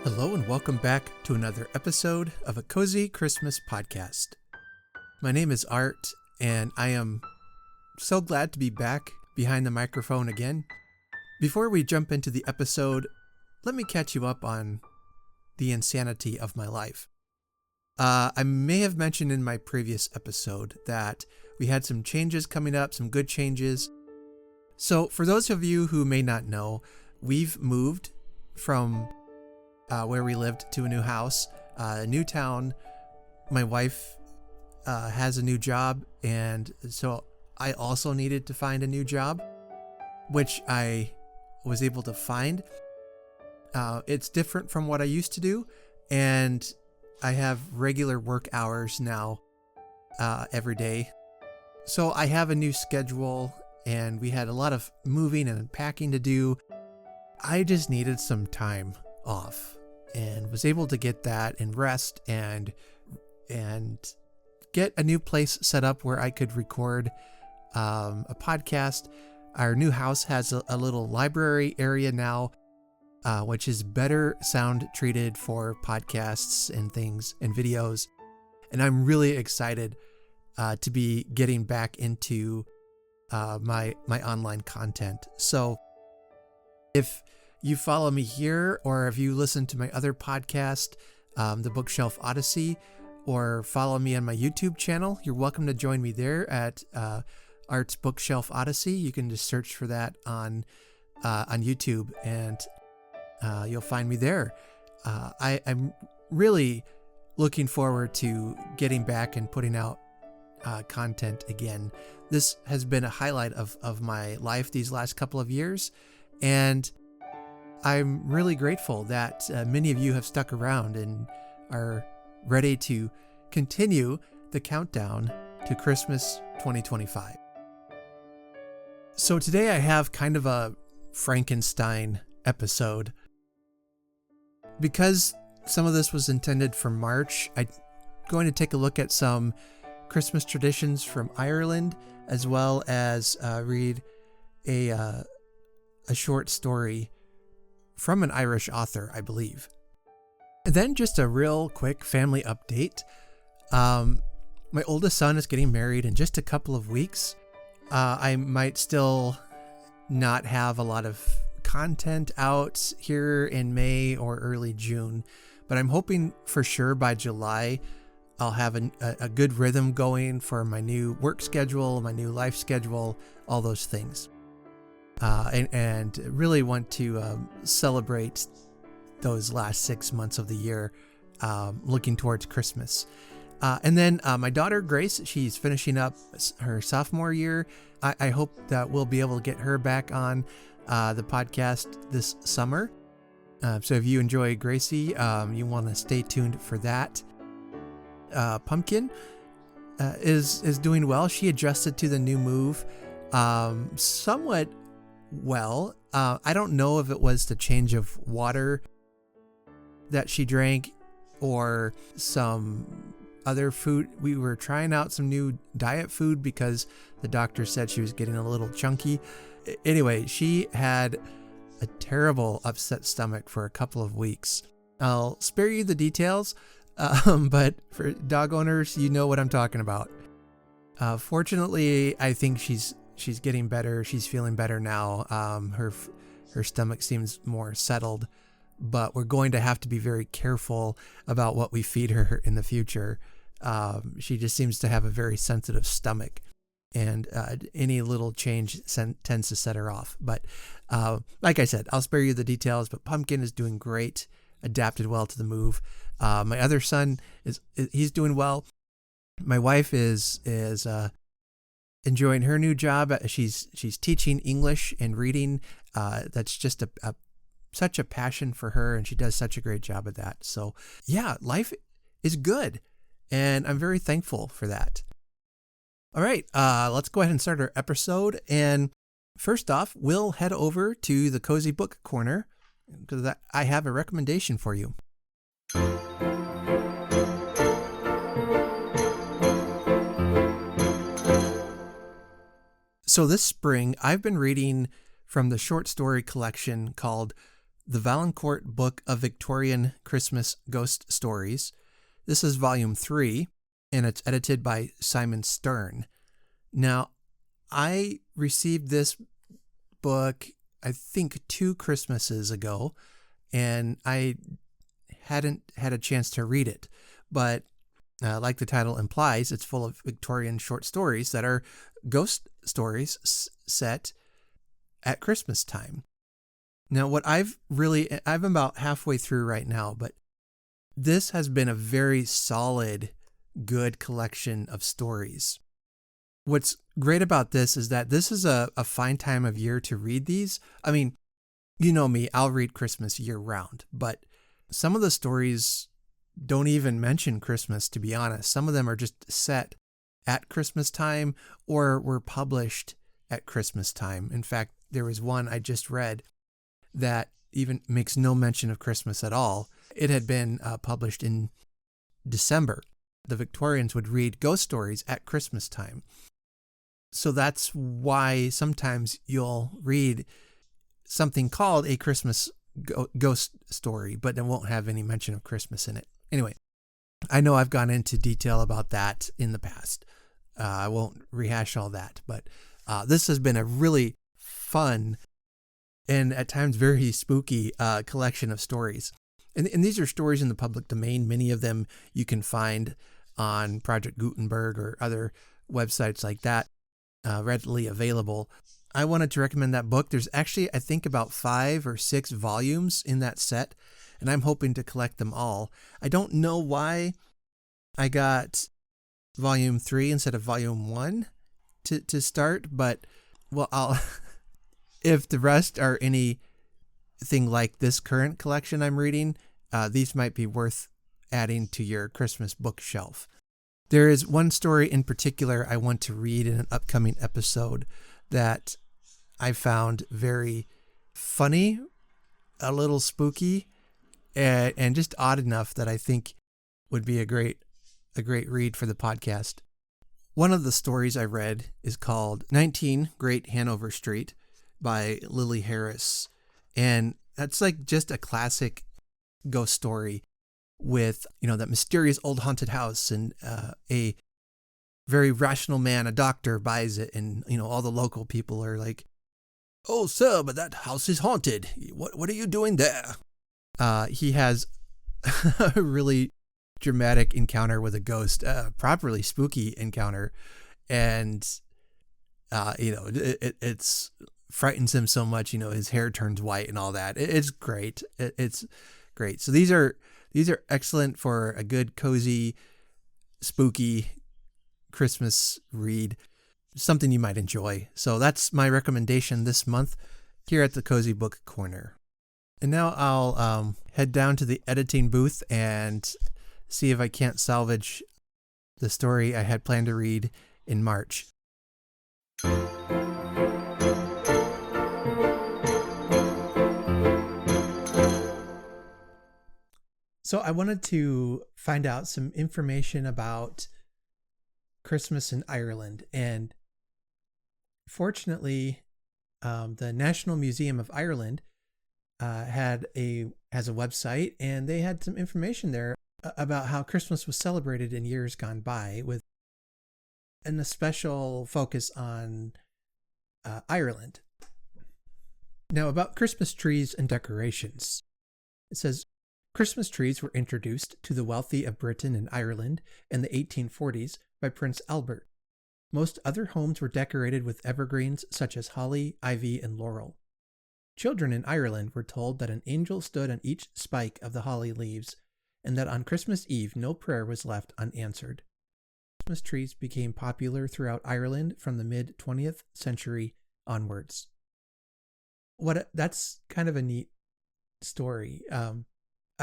Hello and welcome back to another episode of a Cozy Christmas podcast. My name is Art and I am so glad to be back behind the microphone again. Before we jump into the episode, let me catch you up on the insanity of my life. I may have mentioned in my previous episode that we had some changes coming up, some good changes. So for those of you who may not know, we've moved from where we lived to a new house, a new town. My wife has a new job, and so I also needed to find a new job, which I was able to find. It's different from what I used to do, and I have regular work hours now every day. So I have a new schedule, and we had a lot of moving and unpacking to do. I just needed some time off and was able to get that and rest and get a new place set up where I could record a podcast. Our new house has a little library area now, which is better sound treated for podcasts and things and videos. And I'm really excited to be getting back into my online content. So if you follow me here, or if you listen to my other podcast, The Bookshelf Odyssey, or follow me on my YouTube channel, you're welcome to join me there at Art's Bookshelf Odyssey. You can just search for that on YouTube, and you'll find me there. I'm really looking forward to getting back and putting out content again. This has been a highlight of my life these last couple of years, and I'm really grateful that many of you have stuck around and are ready to continue the countdown to Christmas 2025. So today I have kind of a Frankenstein episode. Because some of this was intended for March, I'm going to take a look at some Christmas traditions from Ireland, as well as read a short story from an Irish author, I believe. And then just a real quick family update. My oldest son is getting married in just a couple of weeks. I might still not have a lot of content out here in May or early June, but I'm hoping for sure by July I'll have a good rhythm going for my new work schedule, my new life schedule, all those things. And really want to celebrate those last 6 months of the year, looking towards Christmas. And then my daughter, Grace, she's finishing up her sophomore year. I hope that we'll be able to get her back on the podcast this summer. So if you enjoy Gracie, you want to stay tuned for that. Pumpkin is doing well. She adjusted to the new move somewhat well. I don't know if it was the change of water that she drank or some other food. We were trying out some new diet food because the doctor said she was getting a little chunky. Anyway, she had a terrible upset stomach for a couple of weeks. I'll spare you the details, but for dog owners, you know what I'm talking about. Fortunately, I think she's getting better. She's feeling better now. Her stomach seems more settled, but we're going to have to be very careful about what we feed her in the future. She just seems to have a very sensitive stomach, and any little change tends to set her off. But like I said, I'll spare you the details, but Pumpkin is doing great, adapted well to the move. My other son he's doing well. My wife is enjoying her new job. She's teaching English and reading. That's just such a passion for her, and she does such a great job at that. So yeah, life is good, and I'm very thankful for that. All right, let's go ahead and start our episode. And first off, we'll head over to the Cozy Book Corner because I have a recommendation for you. So this spring, I've been reading from the short story collection called The Valancourt Book of Victorian Christmas Ghost Stories. This is volume 3, and it's edited by Simon Stern. Now, I received this book, I think, 2 Christmases ago, and I hadn't had a chance to read it. But like the title implies, it's full of Victorian short stories that are ghost stories set at Christmas time. Now, I'm about halfway through right now, but this has been a very solid, good collection of stories. What's great about this is that this is a fine time of year to read these. I mean, you know me, I'll read Christmas year round, but some of the stories don't even mention Christmas, to be honest. Some of them are just set at Christmas time or were published at Christmas time. In fact, there was one I just read that even makes no mention of Christmas at all. It had been published in December. The Victorians would read ghost stories at Christmas time. So that's why sometimes you'll read something called a Christmas ghost story, but it won't have any mention of Christmas in it. Anyway, I know I've gone into detail about that in the past. I won't rehash all that, but this has been a really fun and at times very spooky collection of stories. And these are stories in the public domain. Many of them you can find on Project Gutenberg or other websites like that, readily available. I wanted to recommend that book. There's actually, I think, about 5 or 6 volumes in that set, and I'm hoping to collect them all. I don't know why I got volume 3 instead of volume 1 to start, but, well, I'll... If the rest are anything like this current collection I'm reading, these might be worth adding to your Christmas bookshelf. There is one story in particular I want to read in an upcoming episode that I found very funny, a little spooky, and just odd enough that I think would be a great read for the podcast. One of the stories I read is called 19 Great Hanover Street by Lily Harris. And that's like just a classic ghost story with, that mysterious old haunted house, and a very rational man, a doctor, buys it, and, all the local people are like, "Oh, sir, but that house is haunted. What are you doing there?" He has a really dramatic encounter with a ghost, properly spooky encounter. And, it's frightens him so much, his hair turns white and all that. It's great. It's great. So these are excellent for a good, cozy, spooky Christmas read, something you might enjoy. So that's my recommendation this month here at the Cozy Book Corner. And now I'll head down to the editing booth and see if I can't salvage the story I had planned to read in March. So I wanted to find out some information about Christmas in Ireland, and fortunately, the National Museum of Ireland has a website, and they had some information there about how Christmas was celebrated in years gone by, with a special focus on Ireland. Now, about Christmas trees and decorations, it says, Christmas trees were introduced to the wealthy of Britain and Ireland in the 1840s by Prince Albert. Most other homes were decorated with evergreens such as holly, ivy, and laurel. Children in Ireland were told that an angel stood on each spike of the holly leaves, and that on Christmas Eve no prayer was left unanswered. Christmas trees became popular throughout Ireland from the mid-20th century onwards. That's kind of a neat story.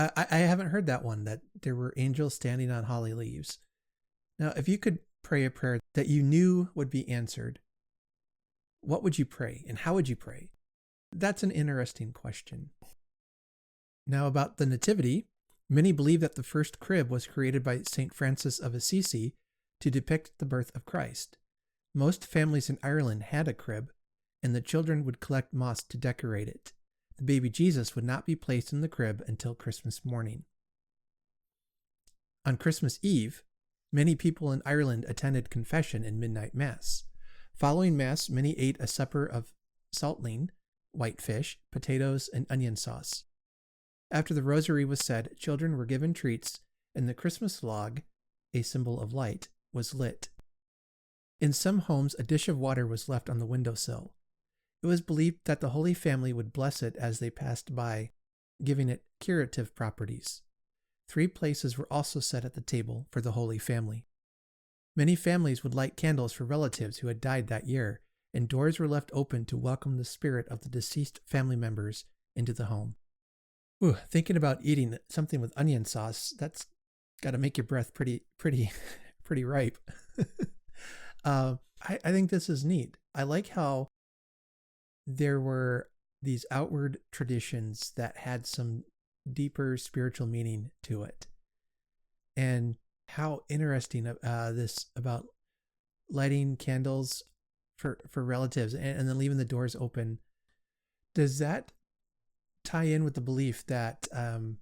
I haven't heard that one, that there were angels standing on holly leaves. Now, if you could pray a prayer that you knew would be answered, what would you pray, and how would you pray? That's an interesting question. Now, about the Nativity, many believe that the first crib was created by St. Francis of Assisi to depict the birth of Christ. Most families in Ireland had a crib, and the children would collect moss to decorate it. the baby Jesus would not be placed in the crib until Christmas morning. On Christmas Eve, many people in Ireland attended confession and midnight mass. Following mass, many ate a supper of saltine, white fish, potatoes, and onion sauce. After the rosary was said, children were given treats, and the Christmas log, a symbol of light, was lit. In some homes, a dish of water was left on the windowsill. It was believed that the Holy Family would bless it as they passed by, giving it curative properties. 3 places were also set at the table for the Holy Family. Many families would light candles for relatives who had died that year, and doors were left open to welcome the spirit of the deceased family members into the home. Ooh, thinking about eating something with onion sauce, that's got to make your breath pretty ripe. I think this is neat. I like how there were these outward traditions that had some deeper spiritual meaning to it. And how interesting this about lighting candles for relatives and then leaving the doors open. Does that tie in with the belief that, and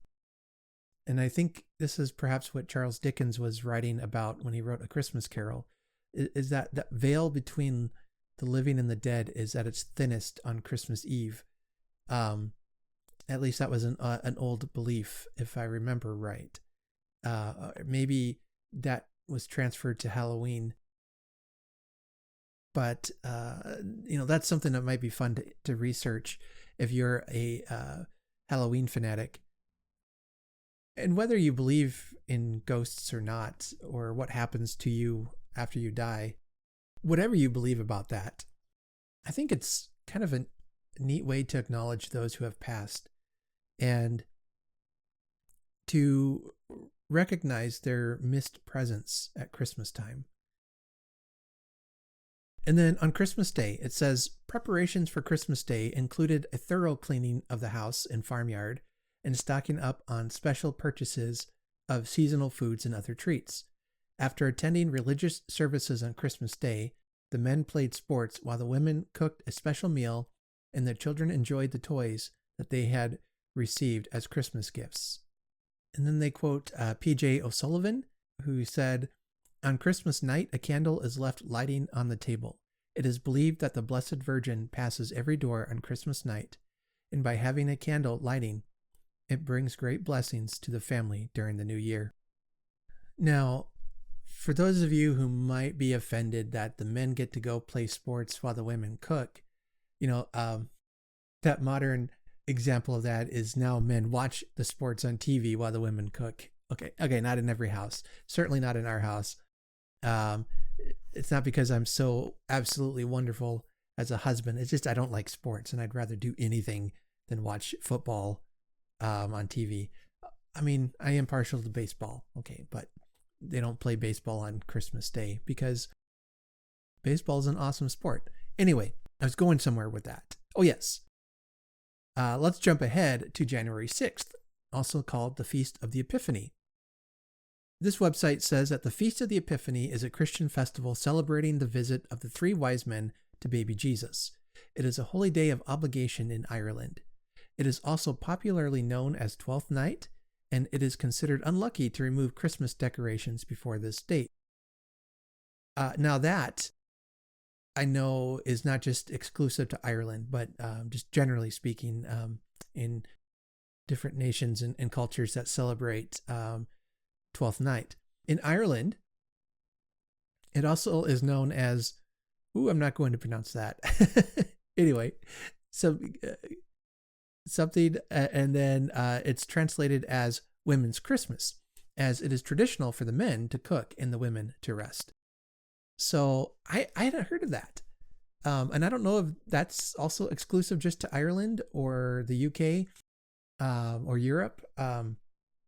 I think this is perhaps what Charles Dickens was writing about when he wrote A Christmas Carol, is that that veil between the living and the dead is at its thinnest on Christmas Eve. At least that was an old belief, if I remember right. Maybe that was transferred to Halloween. But, that's something that might be fun to research if you're a Halloween fanatic. And whether you believe in ghosts or not, or what happens to you after you die, whatever you believe about that, I think it's kind of a neat way to acknowledge those who have passed and to recognize their missed presence at Christmas time. And then on Christmas Day, it says, preparations for Christmas Day included a thorough cleaning of the house and farmyard and stocking up on special purchases of seasonal foods and other treats. After attending religious services on Christmas Day, the men played sports while the women cooked a special meal and the children enjoyed the toys that they had received as Christmas gifts. And then they quote P.J. O'Sullivan, who said, on Christmas night, a candle is left lighting on the table. It is believed that the Blessed Virgin passes every door on Christmas night, and by having a candle lighting, it brings great blessings to the family during the new year. Now, for those of you who might be offended that the men get to go play sports while the women cook, that modern example of that is now men watch the sports on TV while the women cook. Okay, not in every house. Certainly not in our house. It's not because I'm so absolutely wonderful as a husband. It's just I don't like sports, and I'd rather do anything than watch football on TV. I mean, I am partial to baseball, okay, but they don't play baseball on Christmas Day because baseball is an awesome sport. Anyway, I was going somewhere with that. Oh, yes. Let's jump ahead to January 6th, also called the Feast of the Epiphany. This website says that the Feast of the Epiphany is a Christian festival celebrating the visit of the 3 wise men to baby Jesus. It is a holy day of obligation in Ireland. It is also popularly known as Twelfth Night, and it is considered unlucky to remove Christmas decorations before this date. Now that, I know, is not just exclusive to Ireland, but just generally speaking, in different nations and cultures that celebrate Twelfth Night. In Ireland, it also is known as, I'm not going to pronounce that. Anyway, something, and then it's translated as Women's Christmas, as it is traditional for the men to cook and the women to rest. So I hadn't heard of that. And I don't know if that's also exclusive just to Ireland or the UK or Europe.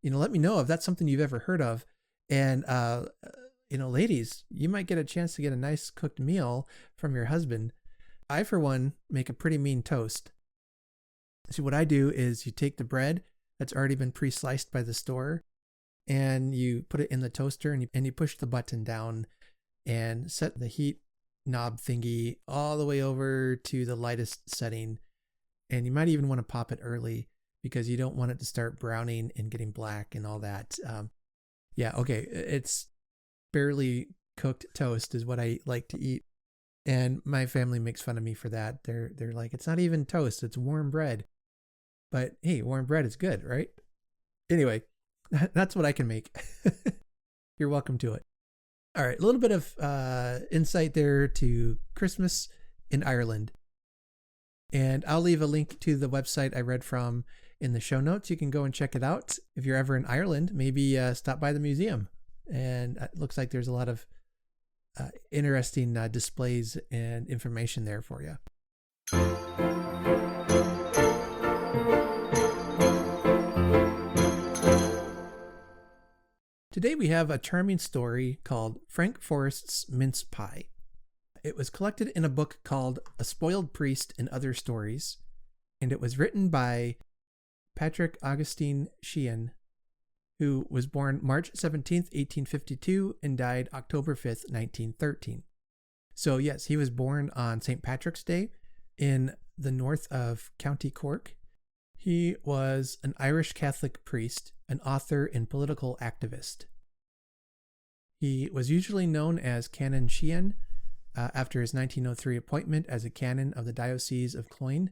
Let me know if that's something you've ever heard of. And, ladies, you might get a chance to get a nice cooked meal from your husband. I, for one, make a pretty mean toast. See, what I do is you take the bread that's already been pre-sliced by the store and you put it in the toaster and you push the button down and set the heat knob thingy all the way over to the lightest setting. And you might even want to pop it early because you don't want it to start browning and getting black and all that. Yeah, okay. It's barely cooked toast is what I like to eat. And my family makes fun of me for that. They're like, it's not even toast, it's warm bread. But hey, warm bread is good, right? Anyway, that's what I can make. You're welcome to it. All right, a little bit of insight there to Christmas in Ireland. And I'll leave a link to the website I read from in the show notes. You can go and check it out. If you're ever in Ireland, maybe stop by the museum. And it looks like there's a lot of interesting displays and information there for you. Today we have a charming story called Frank Forrest's Mince Pie. It was collected in a book called A Spoiled Priest and Other Stories, and it was written by Patrick Augustine Sheehan, who was born March 17th, 1852, and died October 5th, 1913. So yes, he was born on St. Patrick's Day in the north of County Cork. He was an Irish Catholic priest, an author, and political activist. He was usually known as Canon Sheehan, after his 1903 appointment as a canon of the Diocese of Cloyne,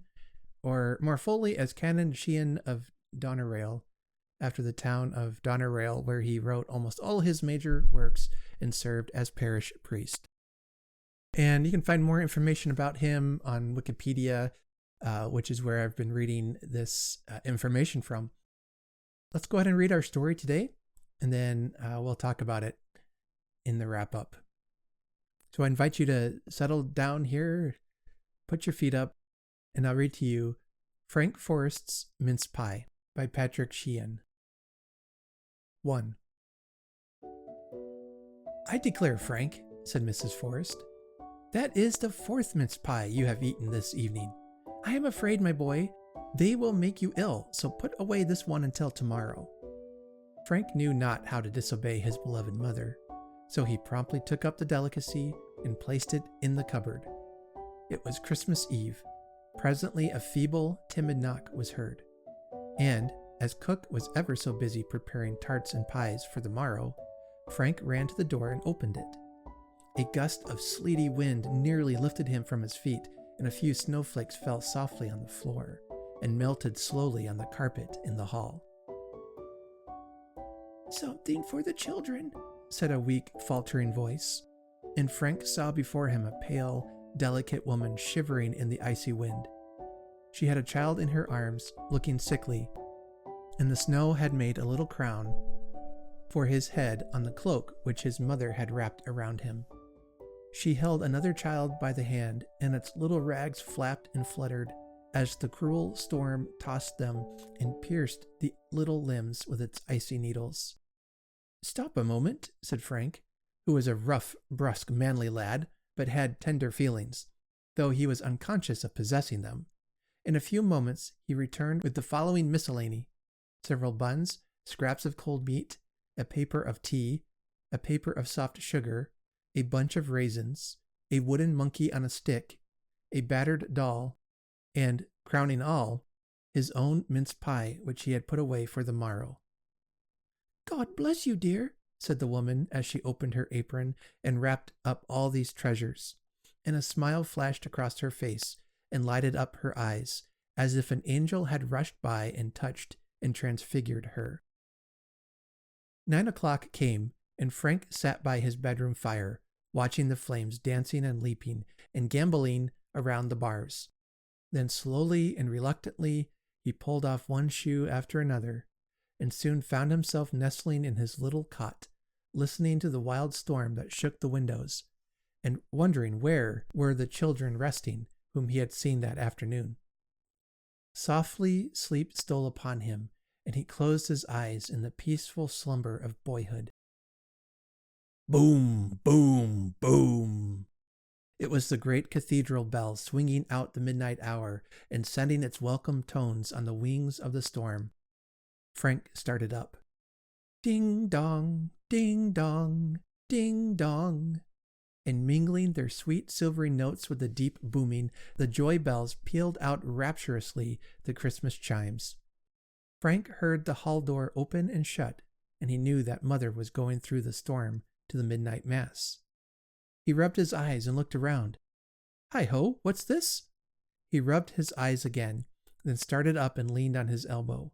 or more fully as Canon Sheehan of Doneraile, after the town of Doneraile, where he wrote almost all his major works and served as parish priest. And you can find more information about him on Wikipedia, which is where I've been reading this information from. Let's go ahead and read our story today, and then we'll talk about it in the wrap-up. So I invite you to settle down here, put your feet up, and I'll read to you Frank Forrest's Mince Pie by Patrick Sheehan. 1. I declare, Frank, said Mrs. Forrest, that is the 4th mince pie you have eaten this evening. I am afraid, my boy, they will make you ill, so put away this one until tomorrow. Frank knew not how to disobey his beloved mother, so he promptly took up the delicacy and placed it in the cupboard. It was Christmas Eve. Presently a feeble, timid knock was heard, and, as cook was ever so busy preparing tarts and pies for the morrow, Frank ran to the door and opened it. A gust of sleety wind nearly lifted him from his feet, and a few snowflakes fell softly on the floor and melted slowly on the carpet in the hall. Something for the children, said a weak, faltering voice, and Frank saw before him a pale, delicate woman shivering in the icy wind. She had a child in her arms, looking sickly, and the snow had made a little crown for his head on the cloak which his mother had wrapped around him. She held another child by the hand, and its little rags flapped and fluttered as the cruel storm tossed them and pierced the little limbs with its icy needles. Stop a moment, said Frank, who was a rough, brusque, manly lad, but had tender feelings, though he was unconscious of possessing them. In a few moments he returned with the following miscellany: several buns, scraps of cold meat, a paper of tea, a paper of soft sugar, a bunch of raisins, a wooden monkey on a stick, a battered doll, and, crowning all, his own mince pie, which he had put away for the morrow. God bless you, dear, said the woman as she opened her apron and wrapped up all these treasures, and a smile flashed across her face and lighted up her eyes, as if an angel had rushed by and touched and transfigured her. 9 o'clock came, and Frank sat by his bedroom fire, watching the flames dancing and leaping and gambolling around the bars. Then slowly and reluctantly he pulled off one shoe after another, and soon found himself nestling in his little cot, listening to the wild storm that shook the windows, and wondering where were the children resting whom he had seen that afternoon. Softly sleep stole upon him, and he closed his eyes in the peaceful slumber of boyhood. Boom, boom, boom. It was the great cathedral bell swinging out the midnight hour and sending its welcome tones on the wings of the storm. Frank started up. Ding dong, ding dong, ding dong. and mingling their sweet silvery notes with the deep booming, the joy bells pealed out rapturously the Christmas chimes. Frank heard the hall door open and shut, and he knew that Mother was going through the storm to the midnight mass. He rubbed his eyes and looked around. Hi-ho, what's this? He rubbed his eyes again, then started up and leaned on his elbow.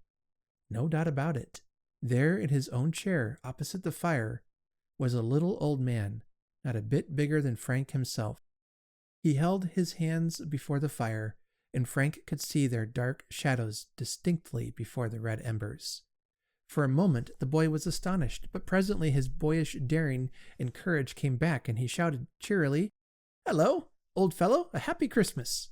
No doubt about it. There in his own chair, opposite the fire, was a little old man, not a bit bigger than Frank himself. He held his hands before the fire, and Frank could see their dark shadows distinctly before the red embers. For a moment the boy was astonished, but presently his boyish daring and courage came back, and he shouted cheerily, "Hello, old fellow, a happy Christmas!"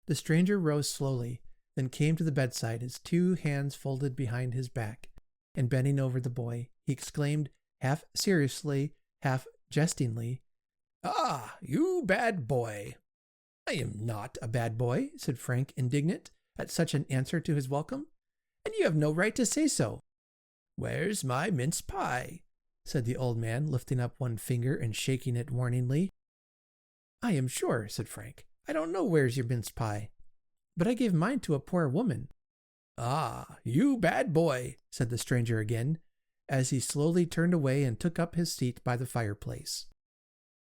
The stranger rose slowly, then came to the bedside, his two hands folded behind his back, and bending over the boy, he exclaimed, half seriously, half jestingly, "Ah, you bad boy!" "I am not a bad boy," said Frank, indignant at such an answer to his welcome, "and you have no right to say so." "Where's my mince pie?" said the old man, lifting up one finger and shaking it warningly. "I am sure," said Frank, "I don't know where's your mince pie, but I gave mine to a poor woman." "Ah, you bad boy," said the stranger again, as he slowly turned away and took up his seat by the fireplace.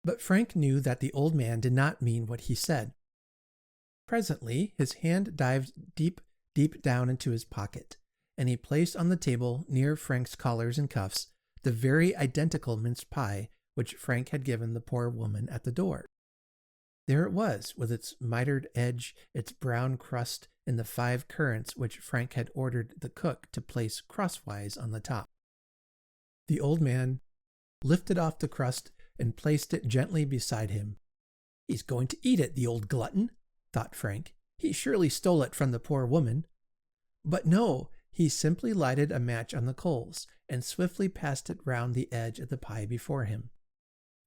But Frank knew that the old man did not mean what he said. Presently his hand dived deep down into his pocket, and he placed on the table near Frank's collars and cuffs the very identical mince pie which Frank had given the poor woman at the door. There it was, with its mitered edge, its brown crust, and the 5 currants which Frank had ordered the cook to place crosswise on the top. The old man lifted off the crust and placed it gently beside him. "He's going to eat it, the old glutton," thought Frank. "He surely stole it from the poor woman." But no, he simply lighted a match on the coals and swiftly passed it round the edge of the pie before him.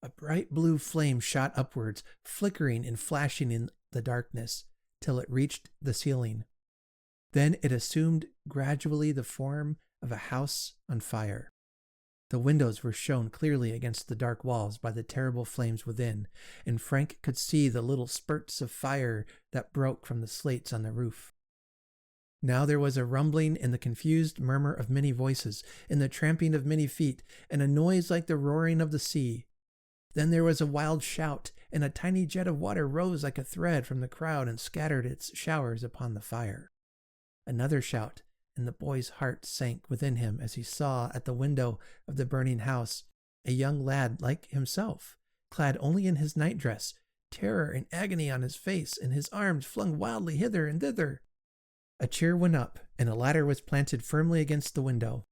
A bright blue flame shot upwards, flickering and flashing in the darkness, till it reached the ceiling. Then it assumed gradually the form of a house on fire. The windows were shown clearly against the dark walls by the terrible flames within, and Frank could see the little spurts of fire that broke from the slates on the roof. Now there was a rumbling and the confused murmur of many voices, and the tramping of many feet, and a noise like the roaring of the sea. Then there was a wild shout, and a tiny jet of water rose like a thread from the crowd and scattered its showers upon the fire. Another shout, and the boy's heart sank within him as he saw at the window of the burning house a young lad like himself, clad only in his nightdress, terror and agony on his face, and his arms flung wildly hither and thither. A chair went up, and a ladder was planted firmly against the window,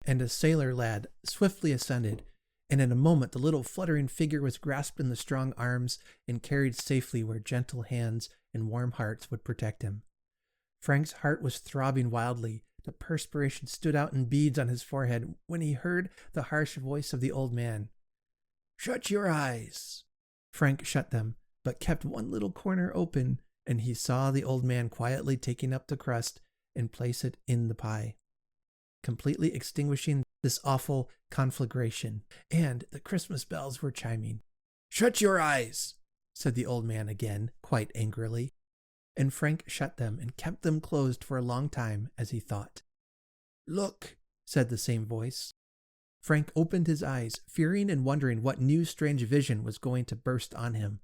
and a sailor lad swiftly ascended, and in a moment the little fluttering figure was grasped in the strong arms and carried safely where gentle hands and warm hearts would protect him. Frank's heart was throbbing wildly. The perspiration stood out in beads on his forehead when he heard the harsh voice of the old man. "Shut your eyes." Frank shut them, but kept one little corner open, and he saw the old man quietly taking up the crust and place it in the pie, completely extinguishing this awful conflagration, and the Christmas bells were chiming. "Shut your eyes," said the old man again, quite angrily. And Frank shut them and kept them closed for a long time as he thought. "Look," said the same voice. Frank opened his eyes, fearing and wondering what new strange vision was going to burst on him.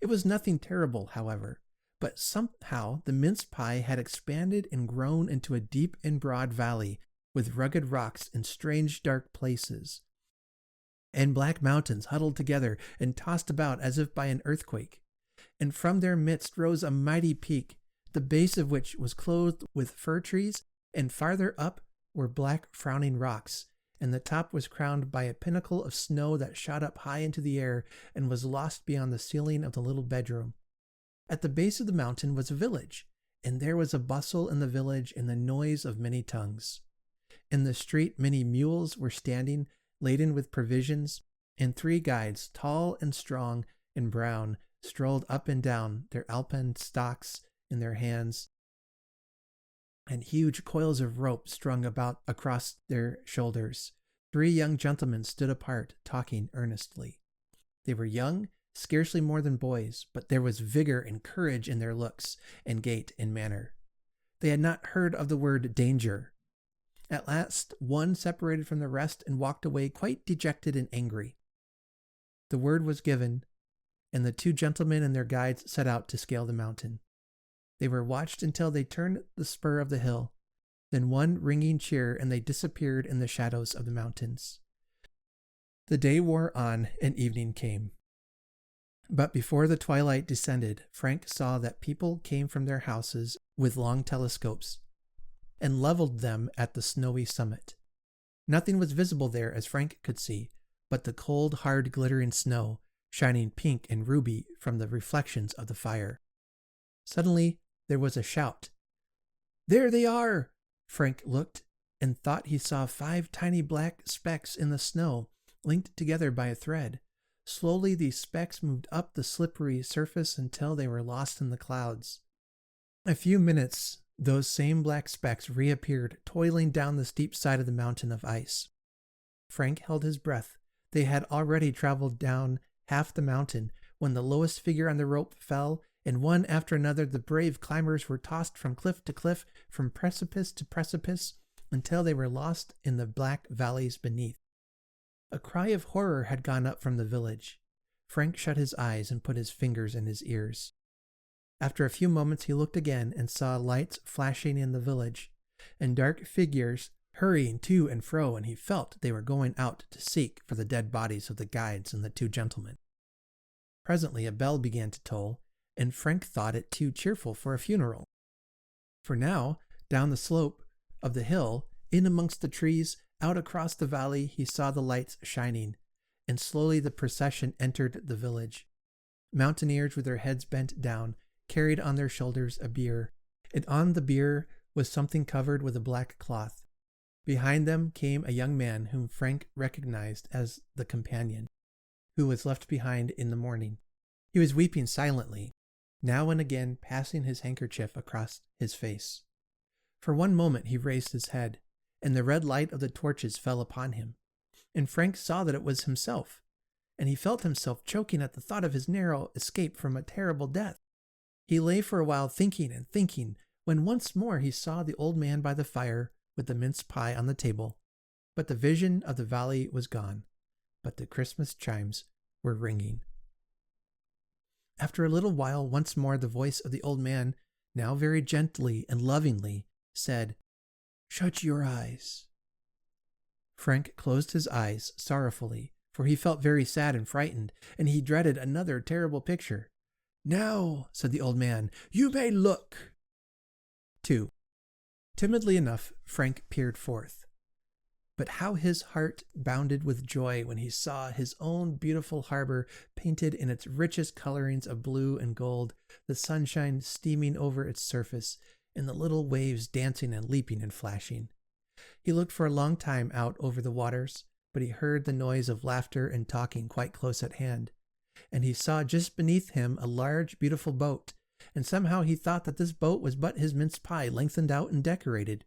It was nothing terrible, however, but somehow the mince pie had expanded and grown into a deep and broad valley with rugged rocks and strange dark places, and black mountains huddled together and tossed about as if by an earthquake. And from their midst rose a mighty peak, the base of which was clothed with fir trees, and farther up were black frowning rocks, and the top was crowned by a pinnacle of snow that shot up high into the air and was lost beyond the ceiling of the little bedroom. At the base of the mountain was a village, and there was a bustle in the village and the noise of many tongues. In the street many mules were standing, laden with provisions, and 3 guides, tall and strong and brown, strolled up and down, their alpenstocks in their hands, and huge coils of rope strung about across their shoulders. 3 young gentlemen stood apart, talking earnestly. They were young, scarcely more than boys, but there was vigor and courage in their looks and gait and manner. They had not heard of the word danger. At last, one separated from the rest and walked away quite dejected and angry. The word was given, and the two gentlemen and their guides set out to scale the mountain. They were watched until they turned the spur of the hill, then one ringing cheer, and they disappeared in the shadows of the mountains. The day wore on, and evening came. But before the twilight descended, Frank saw that people came from their houses with long telescopes, and leveled them at the snowy summit. Nothing was visible there, as Frank could see, but the cold, hard, glittering snow, shining pink and ruby from the reflections of the fire. Suddenly, there was a shout. "There they are!" Frank looked and thought he saw 5 tiny black specks in the snow, linked together by a thread. Slowly these specks moved up the slippery surface until they were lost in the clouds. In a few minutes, those same black specks reappeared, toiling down the steep side of the mountain of ice. Frank held his breath. They had already traveled down half the mountain when the lowest figure on the rope fell, and one after another the brave climbers were tossed from cliff to cliff, from precipice to precipice, until they were lost in the black valleys beneath. A cry of horror had gone up from the village. Frank shut his eyes and put his fingers in his ears. After a few moments he looked again and saw lights flashing in the village, and dark figures hurrying to and fro, and he felt they were going out to seek for the dead bodies of the guides and the two gentlemen. Presently a bell began to toll, and Frank thought it too cheerful for a funeral. For now, down the slope of the hill, in amongst the trees, out across the valley, he saw the lights shining, and slowly the procession entered the village. Mountaineers with their heads bent down carried on their shoulders a bier, and on the bier was something covered with a black cloth. Behind them came a young man whom Frank recognized as the companion, who was left behind in the morning. He was weeping silently, now and again passing his handkerchief across his face. For one moment he raised his head, and the red light of the torches fell upon him, and Frank saw that it was himself, and he felt himself choking at the thought of his narrow escape from a terrible death. He lay for a while thinking and thinking, when once more he saw the old man by the fire with the mince pie on the table, but the vision of the valley was gone, but the Christmas chimes were ringing. After a little while, once more the voice of the old man, now very gently and lovingly, said, "Shut your eyes." Frank closed his eyes sorrowfully, for he felt very sad and frightened, and he dreaded another terrible picture. "Now," said the old man, "you may look." 2. Timidly enough, Frank peered forth. But how his heart bounded with joy when he saw his own beautiful harbor painted in its richest colorings of blue and gold, the sunshine steaming over its surface, and the little waves dancing and leaping and flashing. He looked for a long time out over the waters, but he heard the noise of laughter and talking quite close at hand, and he saw just beneath him a large, beautiful boat, and somehow he thought that this boat was but his mince pie lengthened out and decorated.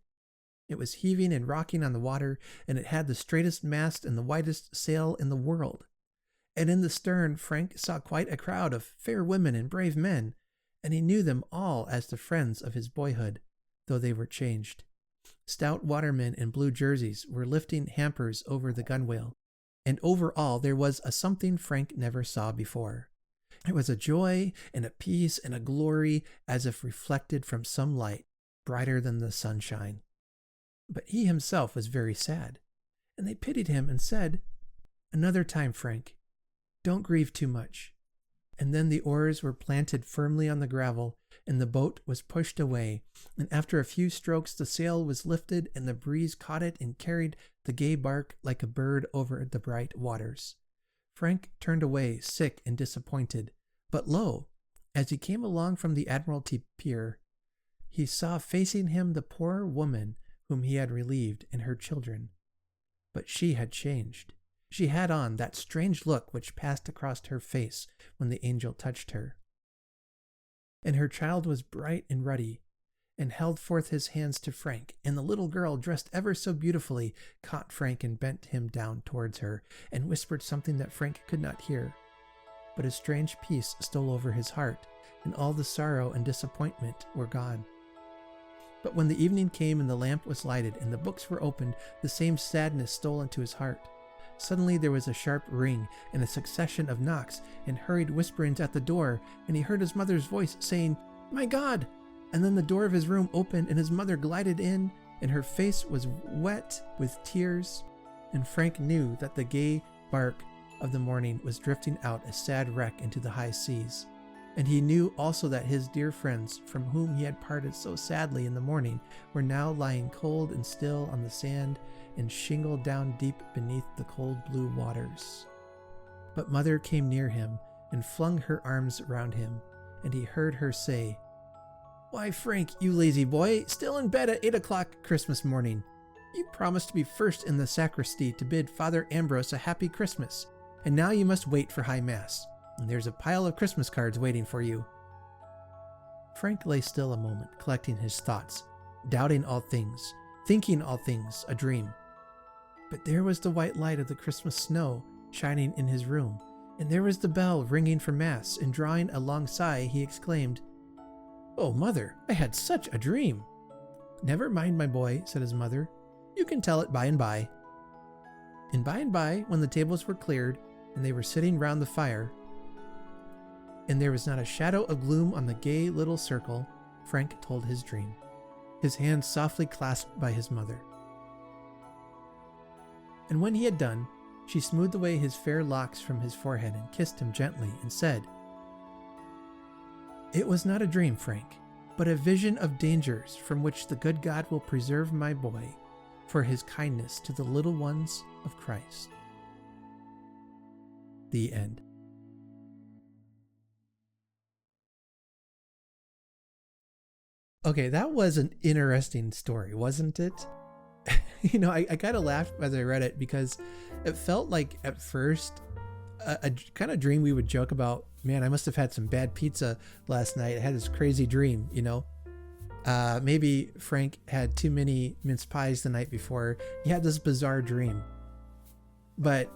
It was heaving and rocking on the water, and it had the straightest mast and the widest sail in the world. And in the stern Frank saw quite a crowd of fair women and brave men, and he knew them all as the friends of his boyhood, though they were changed. Stout watermen in blue jerseys were lifting hampers over the gunwale, and over all there was a something Frank never saw before. It was a joy and a peace and a glory as if reflected from some light brighter than the sunshine. But he himself was very sad, and they pitied him and said, "Another time, Frank. Don't grieve too much." And then the oars were planted firmly on the gravel, and the boat was pushed away, and after a few strokes the sail was lifted, and the breeze caught it and carried the gay bark like a bird over the bright waters. Frank turned away, sick and disappointed, but lo, as he came along from the Admiralty Pier, he saw facing him the poor woman whom he had relieved and her children. But she had changed. She had on that strange look which passed across her face when the angel touched her. And her child was bright and ruddy, and held forth his hands to Frank, and the little girl, dressed ever so beautifully, caught Frank and bent him down towards her, and whispered something that Frank could not hear. but a strange peace stole over his heart, and all the sorrow and disappointment were gone. But when the evening came and the lamp was lighted and the books were opened, the same sadness stole into his heart. Suddenly there was a sharp ring and a succession of knocks and hurried whisperings at the door, and he heard his mother's voice saying, "My God!" And then the door of his room opened and his mother glided in, and her face was wet with tears, and Frank knew that the gay bark of the morning was drifting out a sad wreck into the high seas. And he knew also that his dear friends, from whom he had parted so sadly in the morning, were now lying cold and still on the sand and shingled down deep beneath the cold blue waters. But Mother came near him and flung her arms round him, and he heard her say, "Why, Frank, you lazy boy, still in bed at 8 o'clock Christmas morning. You promised to be first in the sacristy to bid Father Ambrose a happy Christmas, and now you must wait for High Mass. And there's a pile of Christmas cards waiting for you." Frank lay still a moment, collecting his thoughts, doubting all things, thinking all things a dream. But there was the white light of the Christmas snow shining in his room, and there was the bell ringing for Mass, and drawing a long sigh, he exclaimed, "Oh, Mother, I had such a dream." "Never mind, my boy," said his mother. "You can tell it by and by." And by, when the tables were cleared, and they were sitting round the fire, and there was not a shadow of gloom on the gay little circle, Frank told his dream, his hands softly clasped by his mother. And when he had done, she smoothed away his fair locks from his forehead and kissed him gently and said, "It was not a dream, Frank, but a vision of dangers from which the good God will preserve my boy for his kindness to the little ones of Christ." The end. Okay, that was an interesting story, wasn't it? I kind of laughed as I read it because it felt like at first a kind of dream we would joke about. Man, I must have had some bad pizza last night. I had this crazy dream, maybe Frank had too many mince pies the night before. He had this bizarre dream. But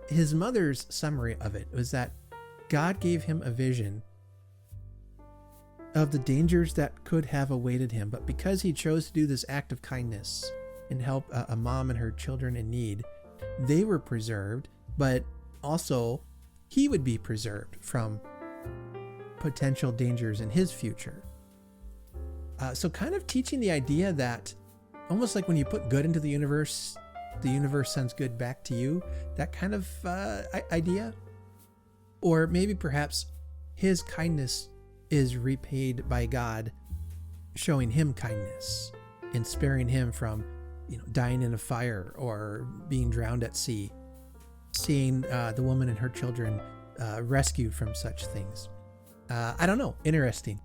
his mother's summary of it was that God gave him a vision of the dangers that could have awaited him, but because he chose to do this act of kindness and help a mom and her children in need, they were preserved, but also he would be preserved from potential dangers in his future. So kind of teaching the idea that almost like when you put good into the universe sends good back to you, that kind of idea. Or maybe perhaps his kindness is repaid by God showing him kindness and sparing him from dying in a fire or being drowned at sea, seeing the woman and her children rescued from such things. I don't know. Interesting.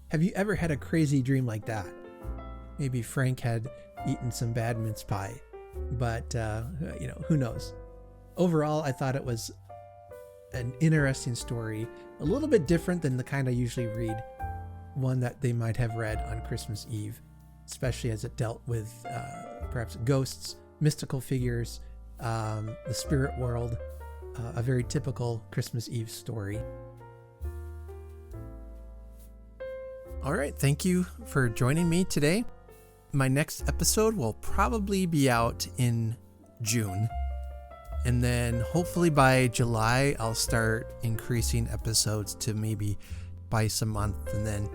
Have you ever had a crazy dream like that? Maybe Frank had eaten some bad mince pie, but who knows? Overall, I thought it was an interesting story, a little bit different than the kind I usually read, one that they might have read on Christmas Eve, especially as it dealt with perhaps ghosts, mystical figures, the spirit world, a very typical Christmas Eve story. All right, thank you for joining me today. My next episode will probably be out in June. And then hopefully by July, I'll start increasing episodes to maybe twice a month and then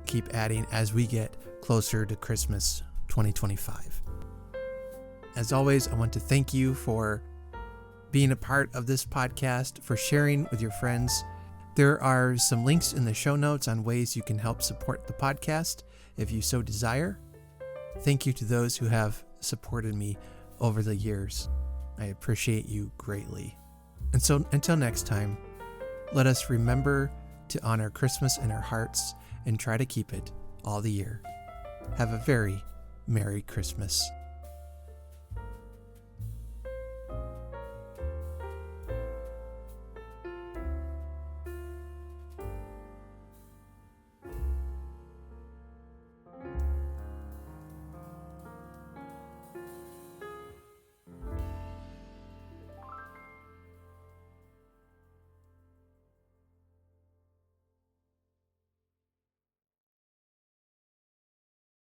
keep adding as we get closer to Christmas 2025. As always, I want to thank you for being a part of this podcast, for sharing with your friends. There are some links in the show notes on ways you can help support the podcast if you so desire. Thank you to those who have supported me over the years. I appreciate you greatly. And so until next time, let us remember to honor Christmas in our hearts and try to keep it all the year. Have a very Merry Christmas.